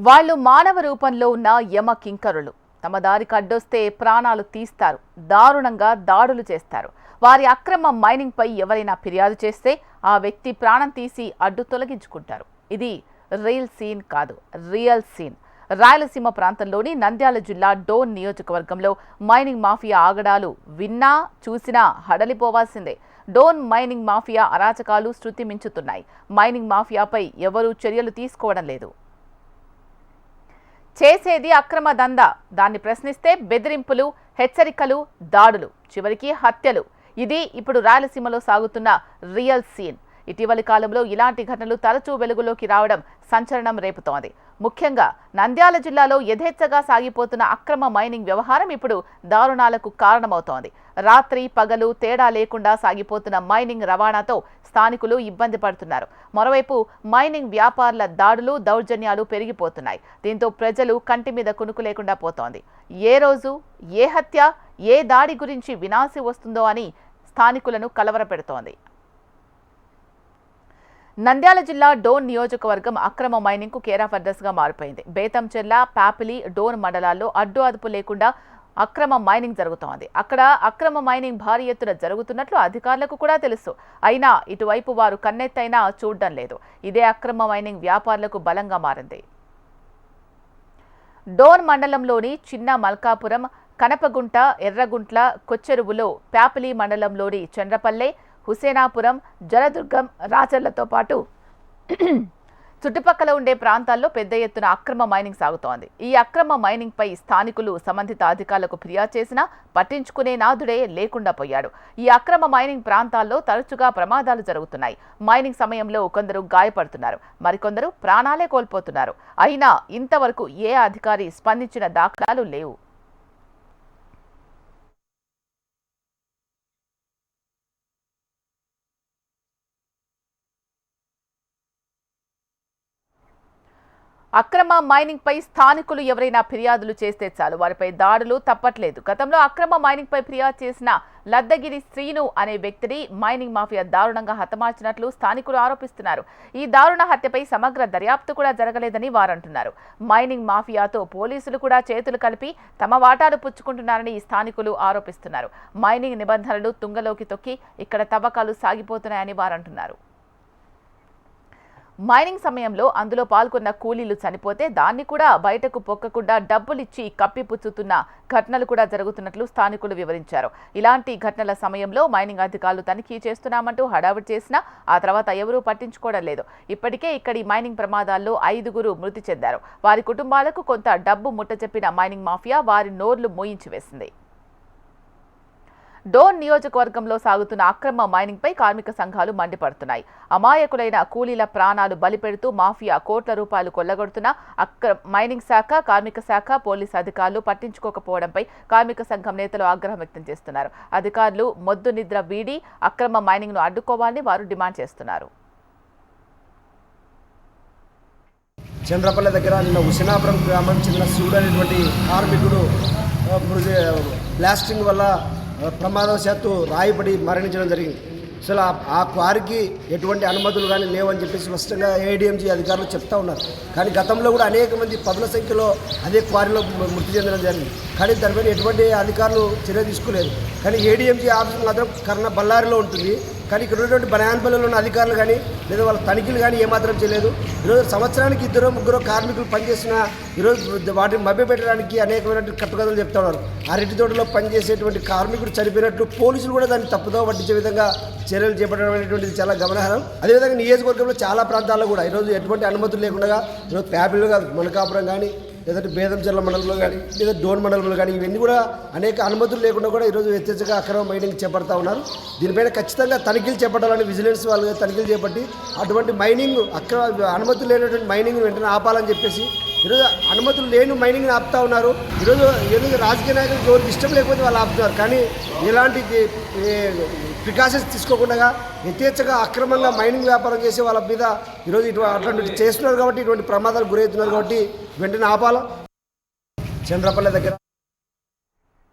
వాళ్ళు మానవ రూపంలో ఉన్న యమ కింకరులు. తమ దారికి అడ్డొస్తే ప్రాణాలు తీస్తారు, దారుణంగా దాడులు చేస్తారు. వారి అక్రమ మైనింగ్ పై ఎవరైనా ఫిర్యాదు చేస్తే ఆ వ్యక్తి ప్రాణం తీసి అడ్డు తొలగించుకుంటారు. ఇది రియల్ సీన్ కాదు, రియల్ సీన్. రాయలసీమ ప్రాంతంలోని నంద్యాల జిల్లా డోన్ నియోజకవర్గంలో మైనింగ్ మాఫియా ఆగడాలు విన్నా చూసినా హడలిపోవాల్సిందే. డోన్ మైనింగ్ మాఫియా అరాచకాలు శృతి మించుతున్నాయి. మైనింగ్ మాఫియాపై ఎవరూ చర్యలు తీసుకోవడం లేదు. చేసేది అక్రమ దందా. దాన్ని ప్రశ్నిస్తే బెదిరింపులు, హెచ్చరికలు, దాడులు, చివరికి హత్యలు. ఇది ఇప్పుడు రాయలసీమలో సాగుతున్న రియల్ సీన్. ఇటీవలి కాలంలో ఇలాంటి ఘటనలు తరచూ వెలుగులోకి రావడం సంచలనం రేపుతోంది. ముఖ్యంగా నంద్యాల జిల్లాలో యథేచ్ఛగా సాగిపోతున్న అక్రమ మైనింగ్ వ్యవహారం ఇప్పుడు దారుణాలకు కారణమవుతోంది. రాత్రి పగలు తేడా లేకుండా సాగిపోతున్న మైనింగ్ రవాణాతో స్థానికులు ఇబ్బంది పడుతున్నారు. మరోవైపు మైనింగ్ వ్యాపారుల దాడులు, దౌర్జన్యాలు పెరిగిపోతున్నాయి. దీంతో ప్రజలు కంటి మీద కునుకు లేకుండా పోతోంది. ఏ రోజు ఏ హత్య, ఏ దాడి గురించి వినాల్సి వస్తుందో అని స్థానికులను కలవరపెడుతోంది. నంద్యాల జిల్లా డోన్ నియోజకవర్గం అక్రమ మైనింగ్ కు కేర్ ఆఫ్ అడ్రస్ గా మారిపోయింది. బేతంచెర్ల, పాపిలి, డోన్ మండలాల్లో అడ్డు అదుపు లేకుండా అక్రమ మైనింగ్ జరుగుతోంది. అక్కడ అక్రమ మైనింగ్ భారీ ఎత్తున జరుగుతున్నట్లు అధికారులకు కూడా తెలుసు. అయినా ఇటువైపు వారు కన్నెత్తైనా చూడడం లేదు. ఇదే అక్రమ మైనింగ్ వ్యాపారులకు బలంగా మారింది. డోన్ మండలంలోని చిన్న మల్కాపురం, కనపగుంట, ఎర్రగుంట్ల, కొచ్చెరువులో, పాపిలి మండలంలోని చంద్రపల్లె, హుసేనాపురం, జలదుర్గం, రాచర్లతో పాటు చుట్టుపక్కల ఉండే ప్రాంతాల్లో పెద్ద ఎత్తున అక్రమ మైనింగ్ సాగుతోంది. ఈ అక్రమ మైనింగ్ పై స్థానికులు సంబంధిత అధికారులకు ఫిర్యాదు చేసినా పట్టించుకునే నాదుడే లేకుండా పోయాడు. ఈ అక్రమ మైనింగ్ ప్రాంతాల్లో తరచుగా ప్రమాదాలు జరుగుతున్నాయి. మైనింగ్ సమయంలో కొందరు గాయపడుతున్నారు, మరికొందరు ప్రాణాలే కోల్పోతున్నారు. అయినా ఇంతవరకు ఏ అధికారి స్పందించిన దాఖలాలు లేవు. అక్రమ మైనింగ్ పై స్థానికులు ఎవరైనా ఫిర్యాదులు చేస్తే చాలు, వారిపై దాడులు తప్పట్లేదు. గతంలో అక్రమ మైనింగ్ పై ఫిర్యాదు చేసిన లద్దగిరి శ్రీను అనే వ్యక్తిని మైనింగ్ మాఫియా దారుణంగా హతమార్చినట్లు స్థానికులు ఆరోపిస్తున్నారు. ఈ దారుణ హత్యపై సమగ్ర దర్యాప్తు కూడా జరగలేదని వారంటున్నారు. మైనింగ్ మాఫియాతో పోలీసులు కూడా చేతులు కలిపి తమ వాటాలు పుచ్చుకుంటున్నారని స్థానికులు ఆరోపిస్తున్నారు. మైనింగ్ నిబంధనలు తుంగలోకి తొక్కి ఇక్కడ తవ్వకాలు సాగిపోతున్నాయని వారంటున్నారు. మైనింగ్ సమయంలో అందులో పాల్గొన్న కూలీలు చనిపోతే దాన్ని కూడా బయటకు పొక్కకుండా డబ్బులిచ్చి కప్పిపుచ్చుతున్న ఘటనలు కూడా జరుగుతున్నట్లు స్థానికులు వివరించారు. ఇలాంటి ఘటనల సమయంలో మైనింగ్ అధికారులు తనిఖీ చేస్తున్నామంటూ హడావుడి చేసినా ఆ తర్వాత ఎవరూ పట్టించుకోవడం లేదు. ఇప్పటికే ఇక్కడి మైనింగ్ ప్రమాదాల్లో 5గురు మృతి చెందారు. వారి కుటుంబాలకు కొంత డబ్బు ముట్టచెప్పిన మైనింగ్ మాఫియా వారి నోర్లు మోయించి వేసింది. డోన్ నియోజకవర్గంలో సాగుతున్న అక్రమ మైనింగ్ పై కార్మిక సంఘాలు మండిపడుతున్నాయి. అమాయకులైన కూలీల ప్రాణాలు బలిపెడుతూ మాఫియా కోట్ల రూపాయలు కొల్లగొడుతున్న మైనింగ్ శాఖ, కార్మిక శాఖ, పోలీసు అధికారులు పట్టించుకోకపోవడంపై కార్మిక సంఘం నేతలు ఆగ్రహం వ్యక్తం చేస్తున్నారు. అధికారులు మొద్దు నిద్ర వీడి అక్రమ మైనింగ్ ను అడ్డుకోవాలని వారు డిమాండ్ చేస్తున్నారు. చంద్రపల్లె దగ్గర నిన్న హుసేనాపురం గ్రామం చెందిన శివుడు అనేటువంటి కార్మికుడు బ్లాస్టింగ్ వల్ల ప్రమాదవశాత్తు రాయిపడి మరణించడం జరిగింది. అసలు ఆ క్వారీకి ఎటువంటి అనుమతులు కానీ లేవని చెప్పేసి స్పష్టంగా ఏడీఎంజీ అధికారులు చెప్తా ఉన్నారు. కానీ గతంలో కూడా అనేక మంది పదుల సంఖ్యలో అదే క్వారీలో మృతి చెందడం జరిగింది. కానీ దానిపైన ఎటువంటి అధికారులు చర్య తీసుకోలేదు. కానీ ఏడీఎంజీ ఆఫీస్ మాత్రం బళ్ళారిలో ఉంటుంది. కానీ ఇక్కడ ఉన్నటువంటి బనాయన్పల్లిలో ఉన్న అధికారులు కానీ లేదా వాళ్ళ తనిఖీలు కానీ ఏమాత్రం చేయలేదు. ఈరోజు సంవత్సరానికి 2-3 కార్మికులు పనిచేసిన ఈరోజు వాటిని మభ్యపెట్టడానికి అనేకమైనటువంటి కట్టుకథలు చెప్తా ఉన్నారు. అరటి తోటలో పనిచేసేటువంటి కార్మికుడు చనిపోయినట్లు పోలీసులు కూడా దాన్ని తప్పుదో పట్టించే విధంగా చర్యలు చేపట్టడం అనేటువంటిది చాలా గమనార్హం. అదేవిధంగా నియోజకవర్గంలో చాలా ప్రాంతాల్లో కూడా ఈరోజు ఎటువంటి అనుమతులు లేకుండా ఈరోజు ప్యాపిల్గా మల్కాపురం కానీ లేదంటే బేతంచెర్ల మండలంలో కానీ లేదా డోన్ మండలంలో కానీ ఇవన్నీ కూడా అనేక అనుమతులు లేకుండా కూడా ఈరోజు యథేచ్ఛగా అక్రమ మైనింగ్ చేపడతా ఉన్నారు. దీనిపైన ఖచ్చితంగా తనిఖీలు చేపట్టాలని విజిలెన్స్ వాళ్ళు తనిఖీలు చేపట్టి అటువంటి మైనింగ్ అనుమతులు లేనటువంటి మైనింగ్ వెంటనే ఆపాలని చెప్పేసి ఈరోజు అనుమతులు లేని మైనింగ్ని ఆపుతా ఉన్నారు. ఈరోజు ఏదో రాజకీయ నాయకులకు ఎవరికి ఇష్టం లేకపోతే వాళ్ళు ఆపుతున్నారు. కానీ ఇలాంటి ప్రికాషన్స్ తీసుకోకుండా యథేచ్ఛగా అక్రమంగా మైనింగ్ వ్యాపారం చేసే వాళ్ళ మీద ఈరోజు అటువంటి చేస్తున్నారు కాబట్టి ఇటువంటి ప్రమాదాలు గురవుతున్నారు కాబట్టి వెంటనే ఆపాల. చంద్రపల్లె దగ్గర